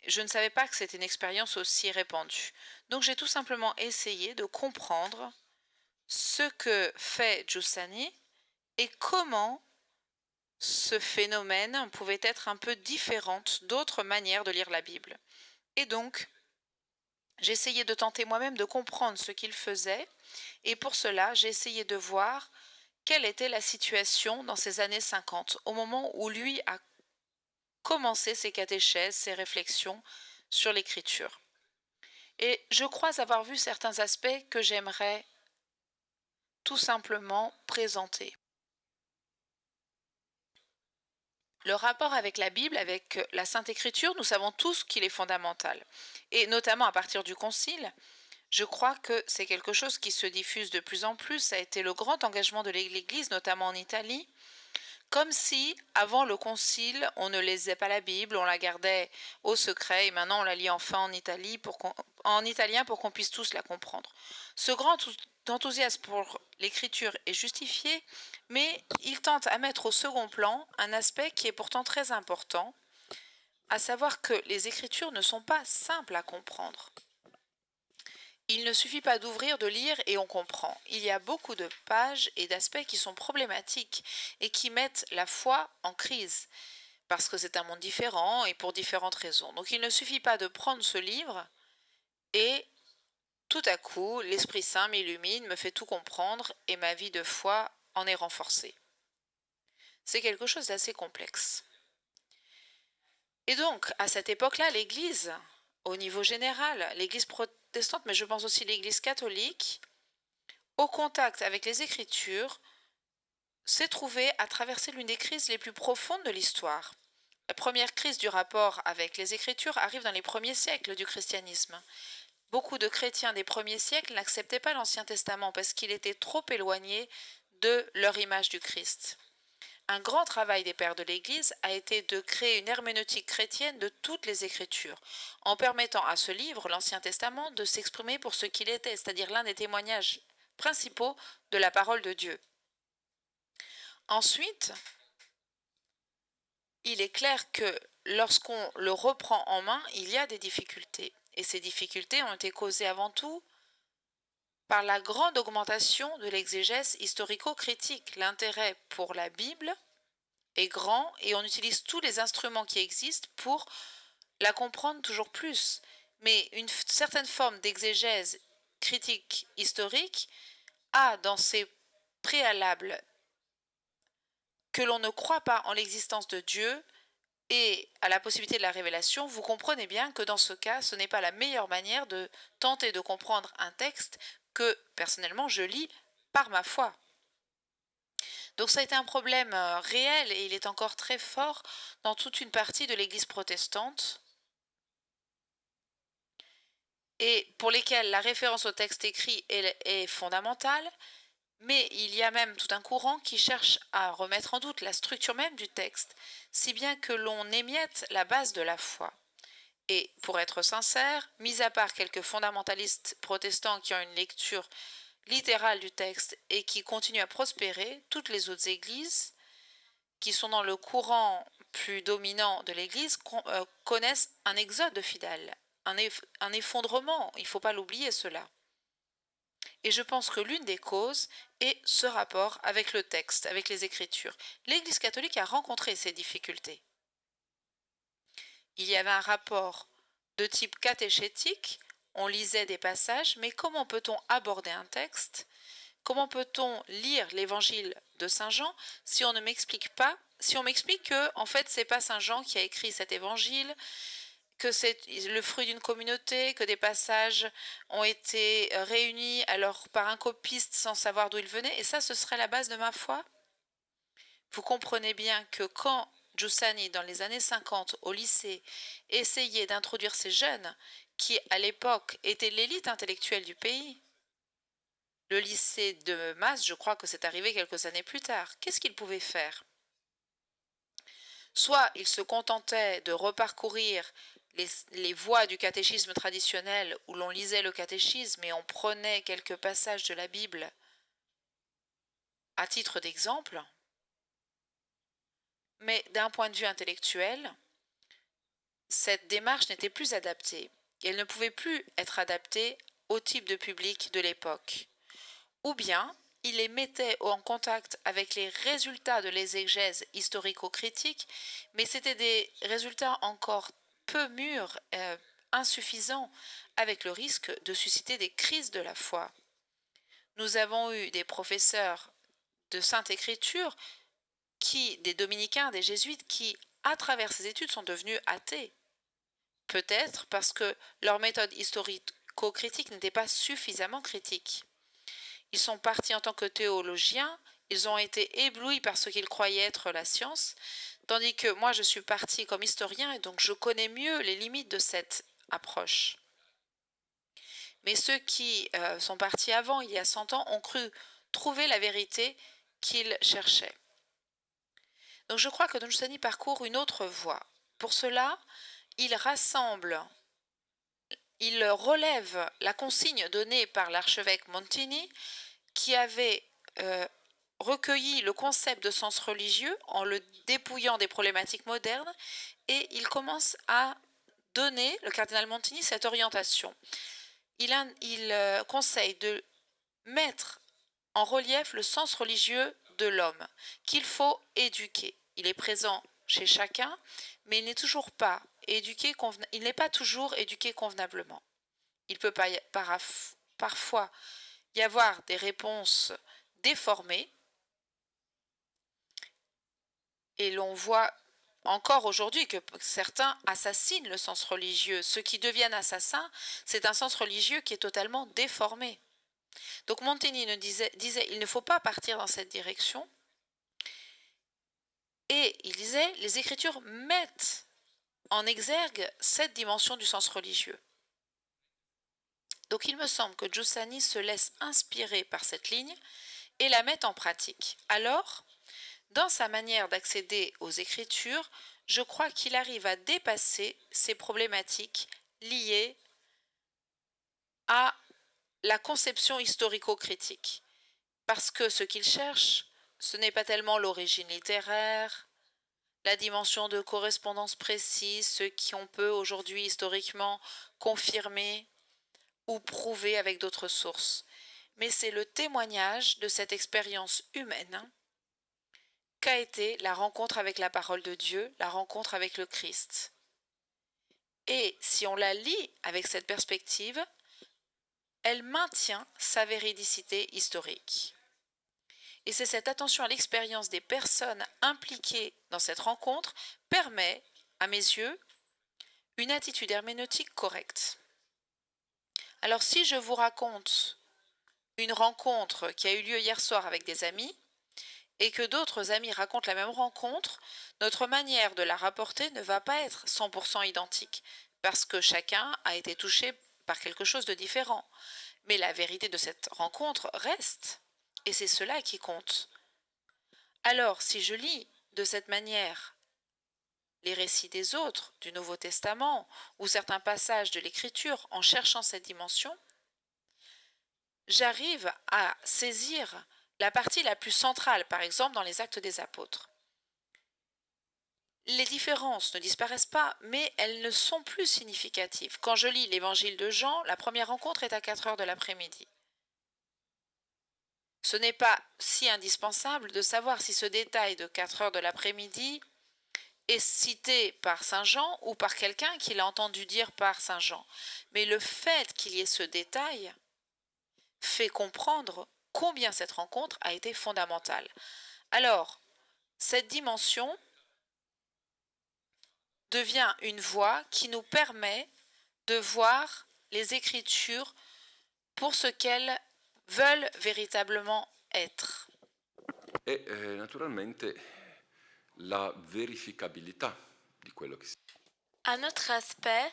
Speaker 2: Je ne savais pas que c'était une expérience aussi répandue. Donc j'ai tout simplement essayé de comprendre ce que fait Giussani et comment ce phénomène pouvait être un peu différente d'autres manières de lire la Bible. Et donc, j'ai essayé de tenter moi-même de comprendre ce qu'il faisait, et pour cela, j'ai essayé de voir quelle était la situation dans ces années 50, au moment où lui a commencé ses catéchèses, ses réflexions sur l'écriture. Et je crois avoir vu certains aspects que j'aimerais tout simplement présenter. Le rapport avec la Bible, avec la Sainte Écriture, nous savons tous qu'il est fondamental. Et notamment à partir du Concile, je crois que c'est quelque chose qui se diffuse de plus en plus. Ça a été le grand engagement de l'Église, notamment en Italie. Comme si, avant le Concile, on ne lisait pas la Bible, on la gardait au secret, et maintenant on la lit enfin en italien pour qu'on puisse tous la comprendre. Ce grand enthousiasme pour l'écriture est justifié, mais il tente à mettre au second plan un aspect qui est pourtant très important, à savoir que les écritures ne sont pas simples à comprendre. Il ne suffit pas d'ouvrir, de lire et on comprend. Il y a beaucoup de pages et d'aspects qui sont problématiques et qui mettent la foi en crise, parce que c'est un monde différent et pour différentes raisons. Donc il ne suffit pas de prendre ce livre et tout à coup, l'Esprit Saint m'illumine, me fait tout comprendre et ma vie de foi en est renforcée. C'est quelque chose d'assez complexe. Et donc, à cette époque-là, l'Église, au niveau général, l'Église protestante, mais je pense aussi l'Église catholique, au contact avec les Écritures, s'est trouvée à traverser l'une des crises les plus profondes de l'histoire. La première crise du rapport avec les Écritures arrive dans les premiers siècles du christianisme. Beaucoup de chrétiens des premiers siècles n'acceptaient pas l'Ancien Testament parce qu'il était trop éloigné de leur image du Christ. Un grand travail des pères de l'Église a été de créer une herméneutique chrétienne de toutes les Écritures, en permettant à ce livre, l'Ancien Testament, de s'exprimer pour ce qu'il était, c'est-à-dire l'un des témoignages principaux de la parole de Dieu. Ensuite, il est clair que lorsqu'on le reprend en main, il y a des difficultés. Et ces difficultés ont été causées avant tout par la grande augmentation de l'exégèse historico-critique. L'intérêt pour la Bible est grand et on utilise tous les instruments qui existent pour la comprendre toujours plus. Mais une certaine forme d'exégèse critique historique a dans ses préalables que l'on ne croit pas en l'existence de Dieu et à la possibilité de la révélation, vous comprenez bien que dans ce cas, ce n'est pas la meilleure manière de tenter de comprendre un texte que, personnellement, je lis par ma foi. Donc ça a été un problème réel et il est encore très fort dans toute une partie de l'Église protestante et pour lesquels la référence au texte écrit est fondamentale, mais il y a même tout un courant qui cherche à remettre en doute la structure même du texte, si bien que l'on émiette la base de la foi. Et pour être sincère, mis à part quelques fondamentalistes protestants qui ont une lecture littérale du texte et qui continuent à prospérer, toutes les autres églises qui sont dans le courant plus dominant de l'Église connaissent un exode de fidèles, un effondrement, il ne faut pas l'oublier cela. Et je pense que l'une des causes est ce rapport avec le texte, avec les Écritures. L'Église catholique a rencontré ces difficultés. Il y avait un rapport de type catéchétique, on lisait des passages, mais comment peut-on aborder un texte? Comment peut-on lire l'évangile de Saint Jean si on ne m'explique pas, si on m'explique que en fait c'est pas Saint Jean qui a écrit cet évangile, que c'est le fruit d'une communauté, que des passages ont été réunis alors par un copiste sans savoir d'où ils venaient, et ça ce serait la base de ma foi? Vous comprenez bien que quand Giussani, dans les années 50, au lycée, essayait d'introduire ces jeunes, qui à l'époque étaient l'élite intellectuelle du pays, le lycée de Mas, je crois que c'est arrivé quelques années plus tard, qu'est-ce qu'il pouvait faire? Soit il se contentait de reparcourir les voies du catéchisme traditionnel où l'on lisait le catéchisme et on prenait quelques passages de la Bible à titre d'exemple, mais d'un point de vue intellectuel, cette démarche n'était plus adaptée. Elle ne pouvait plus être adaptée au type de public de l'époque. Ou bien, il les mettait en contact avec les résultats de l'exégèse historico-critique, mais c'était des résultats encore peu mûrs, insuffisants, avec le risque de susciter des crises de la foi. Nous avons eu des professeurs de Sainte Écriture, des dominicains, des jésuites, qui, à travers ces études, sont devenus athées. Peut-être parce que leur méthode historico-critique n'était pas suffisamment critique. Ils sont partis en tant que théologiens, ils ont été éblouis par ce qu'ils croyaient être la science, tandis que moi je suis parti comme historien et donc je connais mieux les limites de cette approche. Mais ceux qui sont partis avant, il y a 100 ans, ont cru trouver la vérité qu'ils cherchaient. Donc je crois que Don Giussani parcourt une autre voie. Pour cela, il relève la consigne donnée par l'archevêque Montini, qui avait recueilli le concept de sens religieux en le dépouillant des problématiques modernes, et il commence à donner, le cardinal Montini, cette orientation. Il conseille de mettre en relief le sens religieux de l'homme, qu'il faut éduquer. Il est présent chez chacun, mais il n'est pas toujours éduqué convenablement. Il peut parfois y avoir des réponses déformées, et l'on voit encore aujourd'hui que certains assassinent le sens religieux. Ceux qui deviennent assassins, c'est un sens religieux qui est totalement déformé. Donc Montaigne disait il ne faut pas partir dans cette direction. Et il disait les Écritures mettent en exergue cette dimension du sens religieux. Donc il me semble que Giussani se laisse inspirer par cette ligne et la met en pratique. Alors, dans sa manière d'accéder aux Écritures, je crois qu'il arrive à dépasser ces problématiques liées à la conception historico-critique. Parce que ce qu'il cherche, ce n'est pas tellement l'origine littéraire, la dimension de correspondance précise, ce qu'on peut aujourd'hui historiquement confirmer ou prouver avec d'autres sources, mais c'est le témoignage de cette expérience humaine qu'a été la rencontre avec la parole de Dieu, la rencontre avec le Christ. Et si on la lit avec cette perspective, elle maintient sa véridicité historique. Et c'est cette attention à l'expérience des personnes impliquées dans cette rencontre permet, à mes yeux, une attitude herméneutique correcte. Alors si je vous raconte une rencontre qui a eu lieu hier soir avec des amis, et que d'autres amis racontent la même rencontre, notre manière de la rapporter ne va pas être 100% identique, parce que chacun a été touché par quelque chose de différent. Mais la vérité de cette rencontre reste, et c'est cela qui compte. Alors, si je lis de cette manière les récits des autres, du Nouveau Testament, ou certains passages de l'Écriture en cherchant cette dimension, j'arrive à saisir la partie la plus centrale, par exemple dans les Actes des Apôtres. Les différences ne disparaissent pas, mais elles ne sont plus significatives. Quand je lis l'évangile de Jean, la première rencontre est à 4 heures de l'après-midi. Ce n'est pas si indispensable de savoir si ce détail de 4 heures de l'après-midi est cité par Saint Jean ou par quelqu'un qui l'a entendu dire par Saint Jean. Mais le fait qu'il y ait ce détail fait comprendre combien cette rencontre a été fondamentale. Alors, cette dimension devient une voie qui nous permet de voir les Écritures pour ce qu'elles veulent véritablement être.
Speaker 4: E naturalmente la verificabilità di quello che si...
Speaker 3: Un autre aspect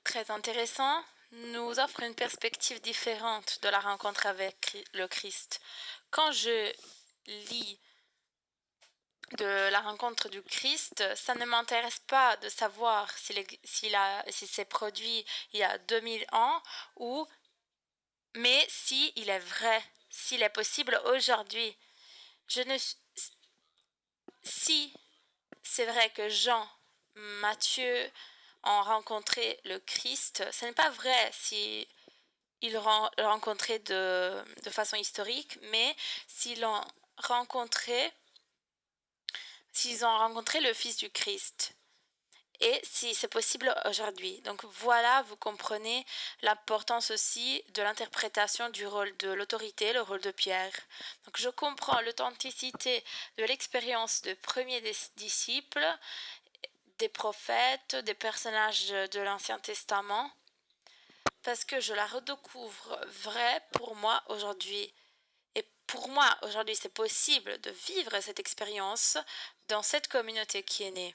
Speaker 3: très intéressant nous offre une perspective différente de la rencontre avec le Christ. Quand je lis de la rencontre du Christ, ça ne m'intéresse pas de savoir si c'est produit il y a 2000 ans mais s'il est vrai, s'il est possible aujourd'hui. Si c'est vrai que Jean, Matthieu ont rencontré le Christ, ce n'est pas vrai si ils l'ont rencontré de façon historique, mais s'ils ont rencontré le Fils du Christ. Et si c'est possible aujourd'hui. Donc voilà, vous comprenez l'importance aussi de l'interprétation du rôle de l'autorité, le rôle de Pierre. Donc je comprends l'authenticité de l'expérience de premiers disciples, des prophètes, des personnages de l'Ancien Testament, parce que je la redécouvre vraie pour moi aujourd'hui. Et pour moi, aujourd'hui, c'est possible de vivre cette expérience dans cette communauté qui est née.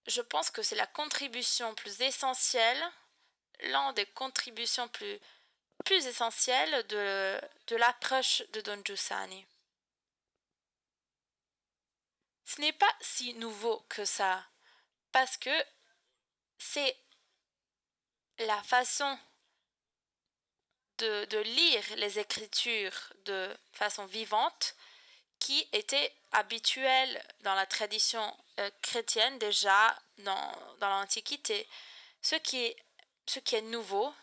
Speaker 3: Je pense que c'est la contribution plus essentielle, l'une des contributions plus essentielles de l'approche de Don Giussani. Ce n'est pas si nouveau que ça, parce que c'est la façon de lire les Écritures de façon vivante qui était habituelle dans la tradition chrétienne déjà dans l'Antiquité. Ce qui est nouveau,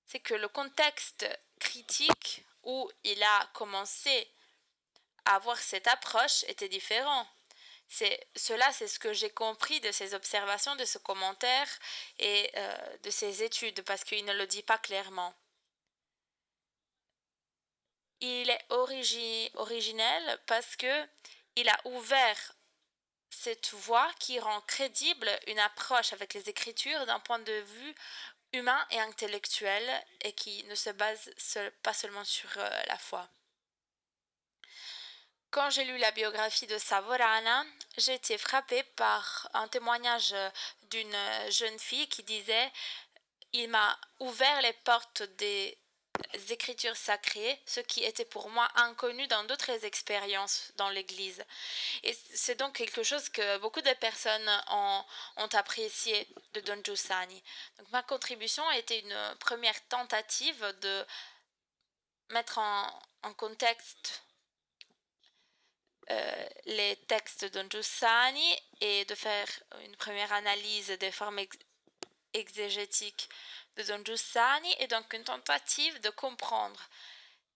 Speaker 3: c'est que le contexte critique où il a commencé à avoir cette approche était différent. C'est ce que j'ai compris de ses observations, de ce commentaire et de ses études, parce qu'il ne le dit pas clairement. Il est originel parce que il a ouvert cette voie qui rend crédible une approche avec les Écritures d'un point de vue humain et intellectuel et qui ne se base pas seulement sur la foi. Quand j'ai lu la biographie de Savorana, j'ai été frappée par un témoignage d'une jeune fille qui disait « Il m'a ouvert les portes des Écritures sacrées, ce qui était pour moi inconnu dans d'autres expériences dans l'Église. » Et c'est donc quelque chose que beaucoup de personnes ont apprécié de Don Giussani. Donc ma contribution a été une première tentative de mettre en contexte les textes de Don Giussani et de faire une première analyse des formes exégétiques de Don Giussani et donc une tentative de comprendre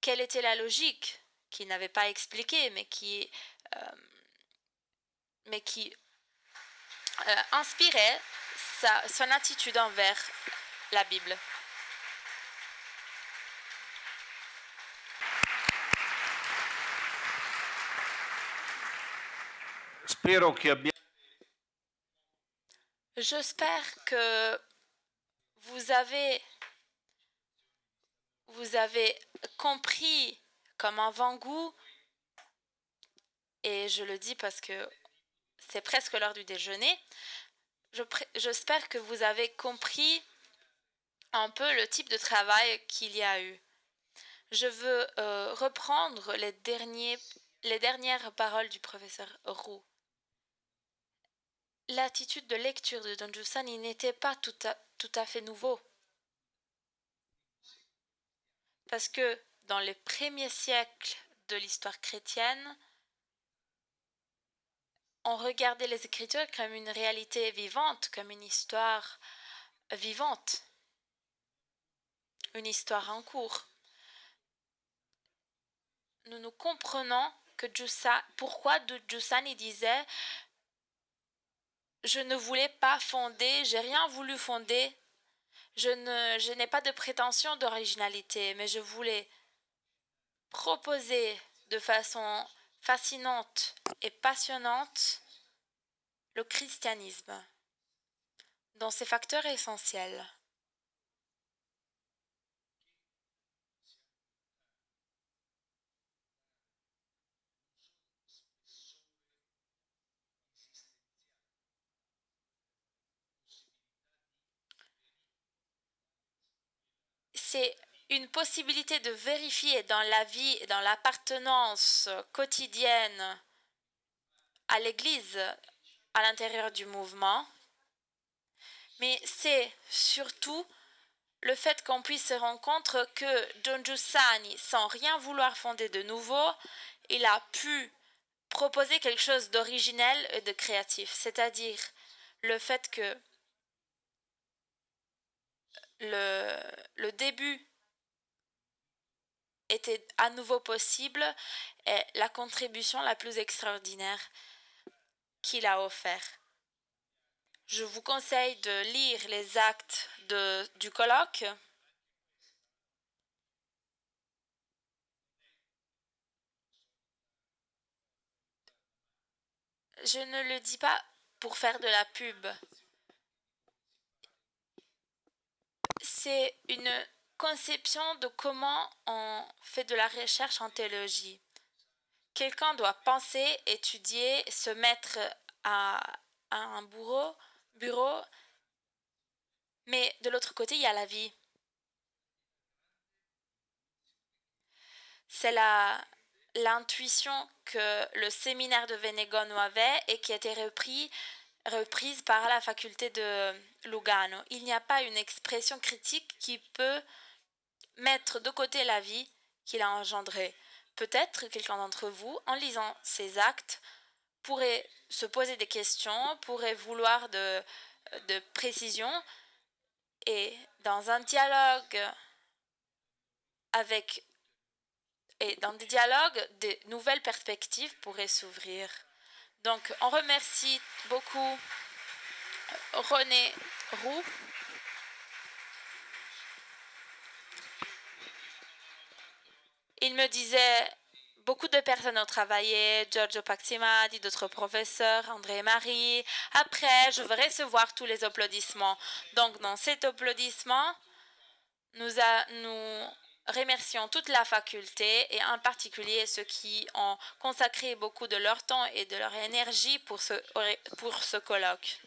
Speaker 3: quelle était la logique qu'il n'avait pas expliquée mais qui inspirait son attitude envers la Bible.
Speaker 1: spero che abbiate
Speaker 3: J'espère que vous avez compris comme un avant-goût, et je le dis parce que c'est presque l'heure du déjeuner. J'espère que vous avez compris un peu le type de travail qu'il y a eu. Je veux reprendre les dernières paroles du professeur Roux. L'attitude de lecture de Don Giussani n'était pas tout à fait nouveau. Parce que dans les premiers siècles de l'histoire chrétienne, on regardait les Écritures comme une réalité vivante, comme une histoire vivante, une histoire en cours. Nous comprenons que pourquoi Giussani disait « Je ne voulais pas fonder, j'ai rien voulu fonder, je n'ai pas de prétention d'originalité, mais je voulais proposer de façon fascinante et passionnante le christianisme dans ses facteurs essentiels. » C'est une possibilité de vérifier dans la vie, dans l'appartenance quotidienne à l'Église, à l'intérieur du mouvement, mais c'est surtout le fait qu'on puisse se rendre compte que Don Giussani, sans rien vouloir fonder de nouveau, il a pu proposer quelque chose d'originel et de créatif, c'est-à-dire le fait que le début était à nouveau possible est la contribution la plus extraordinaire qu'il a offert. Je vous conseille de lire les actes du colloque. Je ne le dis pas pour faire de la pub. C'est une conception de comment on fait de la recherche en théologie. Quelqu'un doit penser, étudier, se mettre à un bureau, mais de l'autre côté, il y a la vie. C'est l'intuition que le séminaire de Venegono avait et qui a été reprise par la faculté de Lugano. Il n'y a pas une expression critique qui peut mettre de côté la vie qu'il a engendrée. Peut-être quelqu'un d'entre vous, en lisant ces actes, pourrait se poser des questions, pourrait vouloir de précision, et dans un dialogue dans des dialogues, des nouvelles perspectives pourraient s'ouvrir. Donc, on remercie beaucoup René Roux. Il me disait, beaucoup de personnes ont travaillé, Giorgio Paximadi, d'autres professeurs, André et Marie. Après, je vais recevoir tous les applaudissements. Donc, dans cet applaudissement, nous remercions toute la faculté et en particulier ceux qui ont consacré beaucoup de leur temps et de leur énergie pour ce colloque.